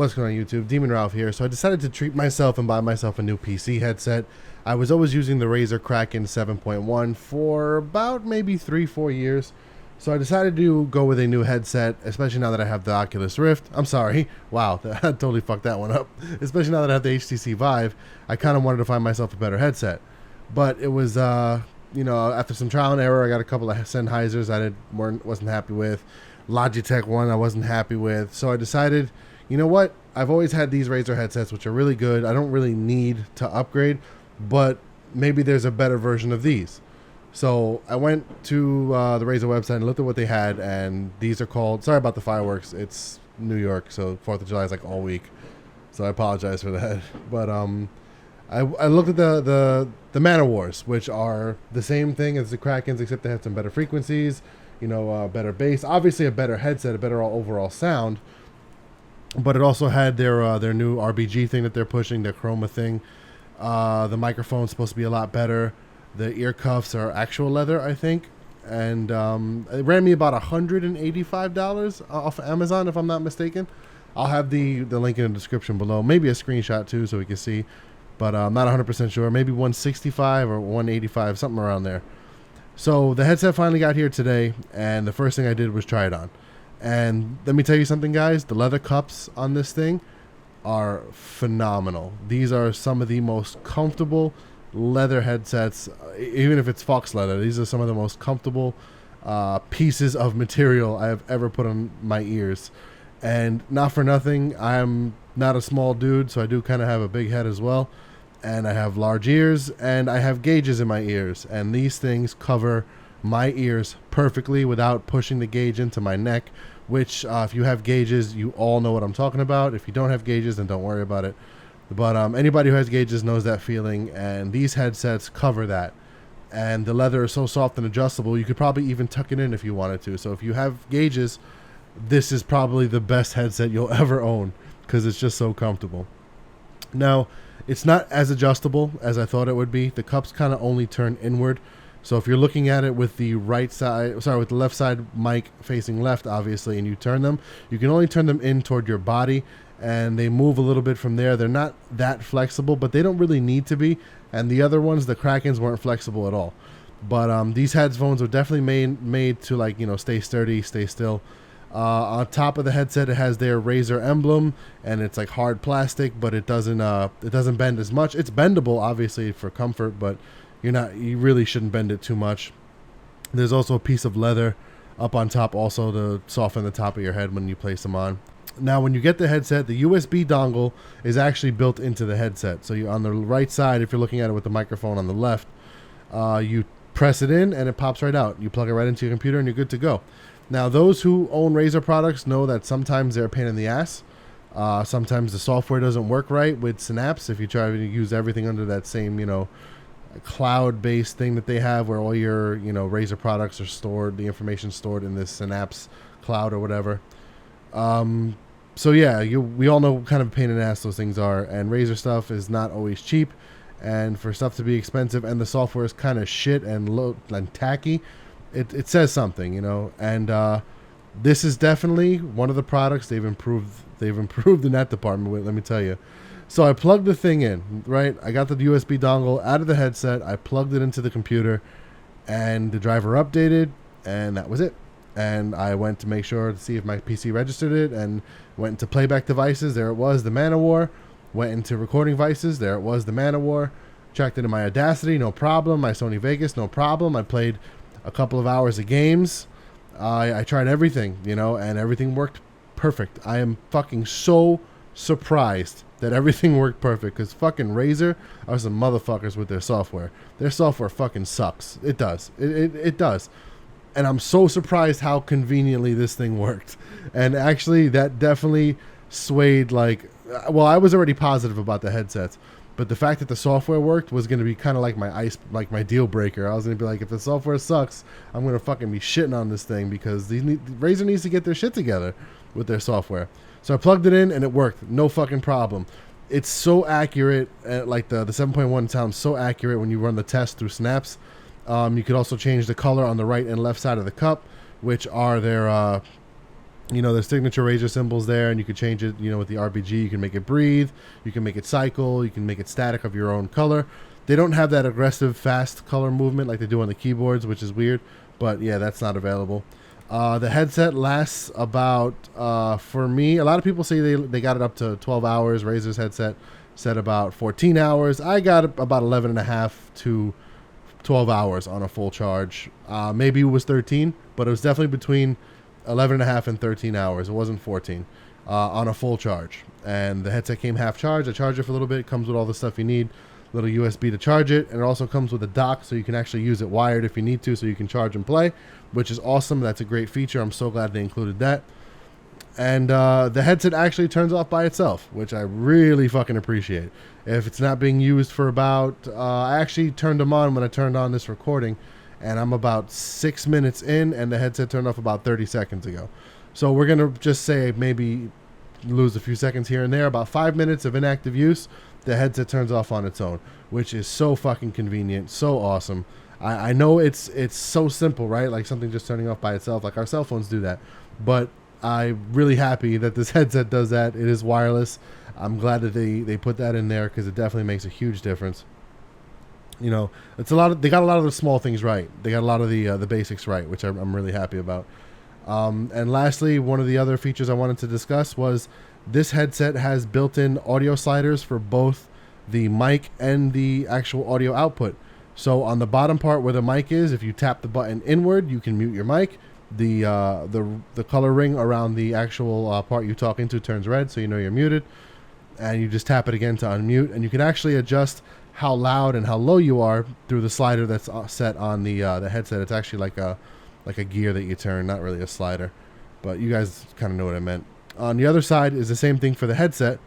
What's going on YouTube? Demon Ralph here. So I decided to treat myself and buy myself a new PC headset. I was always using the Razer Kraken 7.1 for about maybe 3-4 years. So I decided to go with a new headset, especially now that I have the Oculus Rift. I'm sorry. Wow, I totally fucked that one up. Especially now that I have the HTC Vive, I kind of wanted to find myself a better headset. But it was, after some trial and error, I got a couple of Sennheisers wasn't happy with. Logitech one I wasn't happy with. So I decided, you know what? I've always had these Razer headsets, which are really good. I don't really need to upgrade, but maybe there's a better version of these. So I went to the Razer website and looked at what they had, and these are called, sorry about the fireworks, it's New York, so 4th of July is like all week, so I apologize for that. But I looked at the Man of Wars, which are the same thing as the Krakens, except they have some better frequencies, better bass, obviously a better headset, a better overall sound. But it also had their new RBG thing that they're pushing, their Chroma thing. The microphone's supposed to be a lot better. The ear cuffs are actual leather, I think. And it ran me about $185 off Amazon, if I'm not mistaken. I'll have the link in the description below. Maybe a screenshot, too, so we can see. But I'm not 100% sure. Maybe $165 or $185, something around there. So the headset finally got here today, and the first thing I did was try it on. And let me tell you something, guys. The leather cups on this thing are phenomenal. These are some of the most comfortable leather headsets, even if it's fox leather. These are some of the most comfortable pieces of material I have ever put on my ears. And not for nothing, I'm not a small dude, so I do kind of have a big head as well. And I have large ears, and I have gauges in my ears. And these things cover my ears perfectly without pushing the gauge into my neck, which if you have gauges, you all know what I'm talking about. If you don't have gauges, then don't worry about it. But anybody who has gauges knows that feeling, and these headsets cover that. And the leather is so soft and adjustable, you could probably even tuck it in if you wanted to. So if you have gauges, this is probably the best headset you'll ever own, because it's just so comfortable. Now, it's not as adjustable as I thought it would be. The cups kind of only turn inward. So if you're looking at it with the with the left side mic facing left, obviously, and you turn them, you can only turn them in toward your body, and they move a little bit from there. They're not that flexible, but they don't really need to be. And the other ones, the Krakens, weren't flexible at all. But these headphones were definitely made to stay sturdy, stay still. On top of the headset, it has their Razer emblem, and it's like hard plastic, but it doesn't bend as much. It's bendable, obviously, for comfort, but you really shouldn't bend it too much. There's also a piece of leather up on top also to soften the top of your head when you place them on. Now, when you get the headset, the USB dongle is actually built into the headset. So on the right side, if you're looking at it with the microphone on the left, you press it in and it pops right out. You plug it right into your computer and you're good to go. Now, those who own Razer products know that sometimes they're a pain in the ass. Sometimes the software doesn't work right with Synapse if you try to use everything under that same, cloud-based thing that they have where all your, Razer products are stored, the information stored in this Synapse cloud or whatever. So yeah, we all know what kind of a pain in the ass those things are, and Razer stuff is not always cheap, and for stuff to be expensive and the software is kind of shit and low and tacky, it says something, and this is definitely one of the products they've improved in that department with, let me tell you. So I plugged the thing in, right? I got the USB dongle out of the headset, I plugged it into the computer, and the driver updated, and that was it. And I went to make sure to see if my PC registered it, and went into playback devices. There it was, the Man of War. Went into recording devices. There it was, the Man of War. Checked into my Audacity, no problem. My Sony Vegas, no problem. I played a couple of hours of games. I tried everything, and everything worked perfect. I am fucking so surprised that everything worked perfect, because fucking Razer are some motherfuckers with their software. Their software fucking sucks. It does. It does. And I'm so surprised how conveniently this thing worked. And actually, that definitely swayed, I was already positive about the headsets, but the fact that the software worked was going to be kind of like my deal breaker. I was going to be like, if the software sucks, I'm going to fucking be shitting on this thing, because Razer needs to get their shit together with their software. So I plugged it in and it worked. No fucking problem. It's so accurate. The 7.1 sounds so accurate when you run the test through Synapse. You could also change the color on the right and left side of the cup, which are their You know, there's signature Razer symbols there, and you can change it, you know, with the RBG. You can make it breathe, you can make it cycle, you can make it static of your own color. They don't have that aggressive, fast color movement like they do on the keyboards, which is weird, but yeah, that's not available. The headset lasts about, for me, a lot of people say they got it up to 12 hours. Razer's headset said about 14 hours. I got about 11 and a half to 12 hours on a full charge. Maybe it was 13, but it was definitely between 11 and a half and 13 hours. It wasn't 14 on a full charge. And the headset came half charged. I charged it for a little bit. It comes with all the stuff you need. Little USB to charge it, and it also comes with a dock, so you can actually use it wired if you need to, so you can charge and play, which is awesome. That's a great feature. I'm so glad they included that. And the headset actually turns off by itself, which I really fucking appreciate. If it's not being used for about, I actually turned them on when I turned on this recording, and I'm about 6 minutes in, and the headset turned off about 30 seconds ago. So we're gonna just say maybe lose a few seconds here and there. About 5 minutes of inactive use, the headset turns off on its own, which is so fucking convenient, so awesome. I know it's so simple, right? Like something just turning off by itself, like our cell phones do that. But I'm really happy that this headset does that. It is wireless. I'm glad that they put that in there because it definitely makes a huge difference. You know, it's a lot of, they got a lot of the small things right. They got a lot of the basics right, which I'm really happy about. And lastly, one of the other features I wanted to discuss was this headset has built-in audio sliders for both the mic and the actual audio output. So on the bottom part where the mic is, if you tap the button inward, you can mute your mic. The color ring around the actual part you talk into turns red, so you know you're muted. And you just tap it again to unmute, and you can actually adjust how loud and how low you are through the slider that's set on the headset. It's actually like a gear that you turn, not really a slider, but you guys kind of know what I meant. On the other side is the same thing for the headset.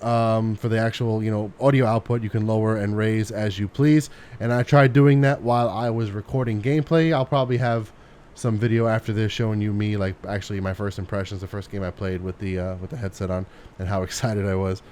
For the actual, you know, audio output, you can lower and raise as you please. And I tried doing that while I was recording gameplay. I'll probably have some video after this showing you me, like actually my first impressions, the first game I played with the headset on, and how excited I was.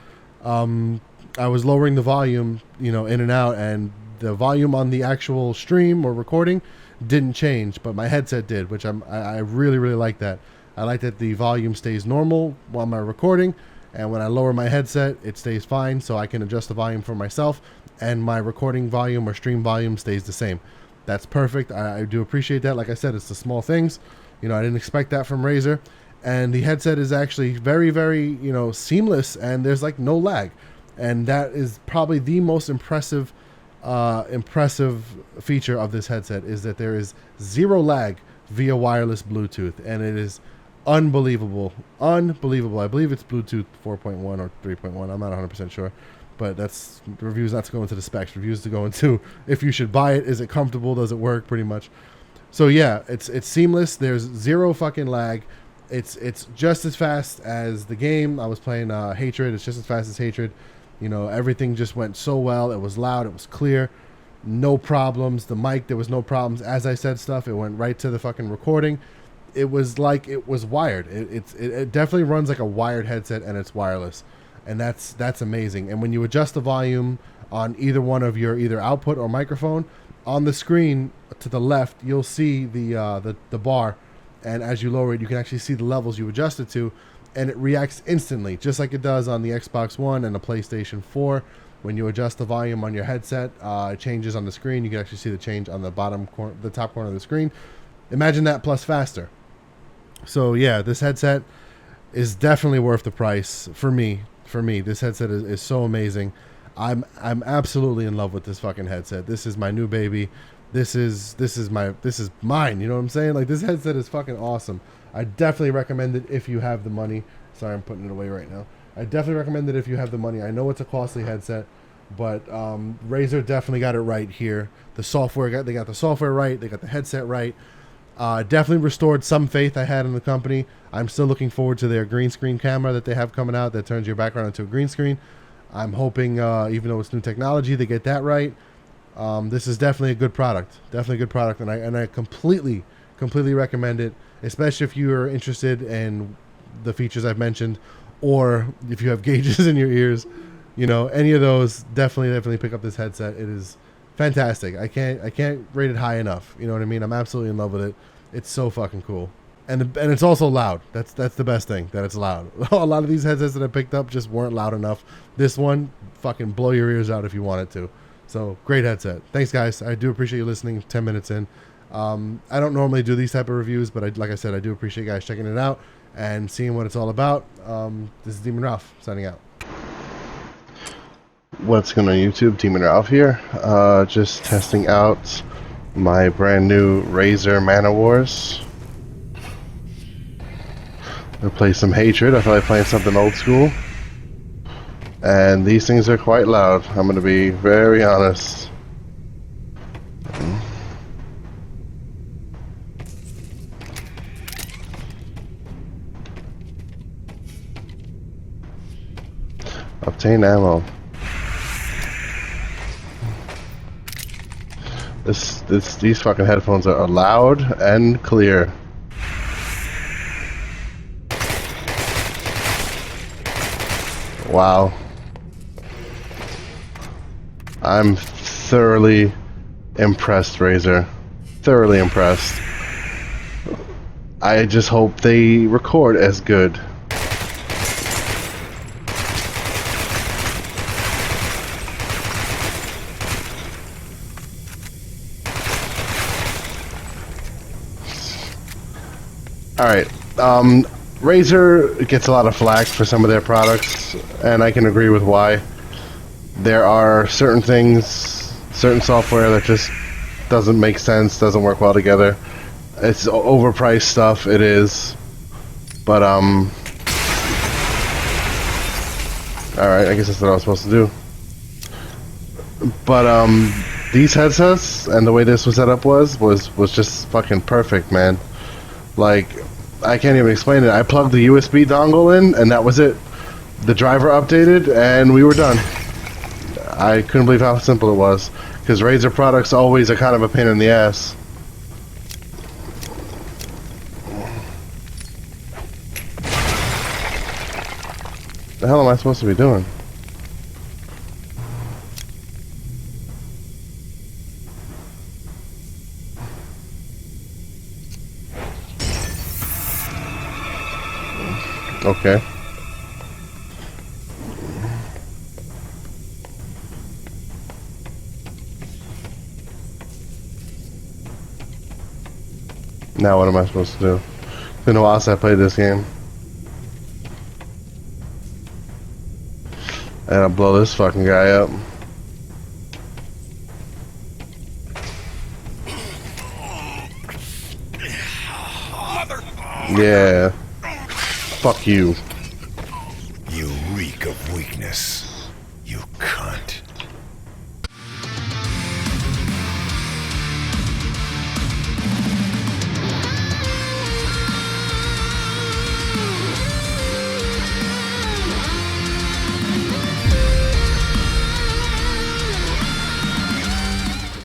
I was lowering the volume, you know, in and out, and the volume on the actual stream or recording didn't change, but my headset did, which I really, really like that. I like that the volume stays normal while I'm recording, and when I lower my headset, it stays fine, so I can adjust the volume for myself, and my recording volume or stream volume stays the same. That's perfect. I do appreciate that. Like I said, it's the small things. You know, I didn't expect that from Razer, and the headset is actually very, very, you know, seamless, and there's like no lag, and that is probably the most impressive feature of this headset, is that there is zero lag via wireless Bluetooth, and it is unbelievable. I believe it's Bluetooth 4.1 or 3.1. I'm not 100% sure, but that's reviews not to go into the specs. Reviews to go into if you should buy it. Is it comfortable? Does it work? Pretty much. So yeah, it's seamless. There's zero fucking lag. It's just as fast as the game. I was playing Hatred. It's just as fast as Hatred. You know, everything just went so well. It was loud. It was clear. No problems. The mic, there was no problems. As I said stuff, it went right to the fucking recording. It was like it was wired. It definitely runs like a wired headset, and it's wireless, and that's amazing. And when you adjust the volume on either one of your either output or microphone, on the screen to the left, you'll see the bar, and as you lower it, you can actually see the levels you adjust it to, and it reacts instantly, just like it does on the Xbox One and the PlayStation 4. When you adjust the volume on your headset, it changes on the screen. You can actually see the change on the bottom corner, the top corner of the screen. Imagine that plus faster. So yeah, this headset is definitely worth the price for me. This headset is so amazing. I'm absolutely in love with this fucking headset. This is my new baby. This is mine. You know what I'm saying? Like, this headset is fucking awesome. I definitely recommend it if you have the money. Sorry, I'm putting it away right now. I definitely recommend it if you have the money. I know it's a costly headset, but Razer definitely got it right here. The software, they got the software right. They got the headset right. Definitely restored some faith I had in the company. I'm still looking forward to their green screen camera that they have coming out that turns your background into a green screen. I'm hoping, even though it's new technology, they get that right. This is definitely a good product. Definitely a good product, and I completely recommend it, especially if you are interested in the features I've mentioned, or if you have gauges in your ears. You know, any of those, definitely pick up this headset. It is fantastic. I can't rate it high enough. You know what I mean? I'm absolutely in love with it. It's so fucking cool. and it's also loud. That's the best thing, that it's loud. A lot of these headsets that I picked up just weren't loud enough. This one, fucking blow your ears out if you want it to. So great headset. Thanks guys. I do appreciate you listening. 10 minutes in. I don't normally do these type of reviews, but like I said, I do appreciate you guys checking it out and seeing what it's all about. This is Demon Ralph signing out. What's going on YouTube? Demon Ralph here. Just testing out my brand new Razer Mana Wars. Gonna play some Hatred. I feel like playing something old school. And these things are quite loud. I'm gonna be very honest. Obtain ammo. These fucking headphones are loud and clear. Wow. I'm thoroughly impressed, Razer. Thoroughly impressed. I just hope they record as good. Alright, Razer gets a lot of flack for some of their products, and I can agree with why. There are certain things, certain software that just doesn't make sense, doesn't work well together. It's overpriced stuff, it is. But, alright, I guess that's what I was supposed to do. But, these headsets, and the way this was set up was just fucking perfect, man. Like, I can't even explain it. I plugged the USB dongle in, and that was it. The driver updated, and we were done. I couldn't believe how simple it was. Because Razer products always are kind of a pain in the ass. The hell am I supposed to be doing? Okay. Now what am I supposed to do? It's been a while since I played this game. And I'll blow this fucking guy up. Yeah. Fuck you. You reek of weakness. You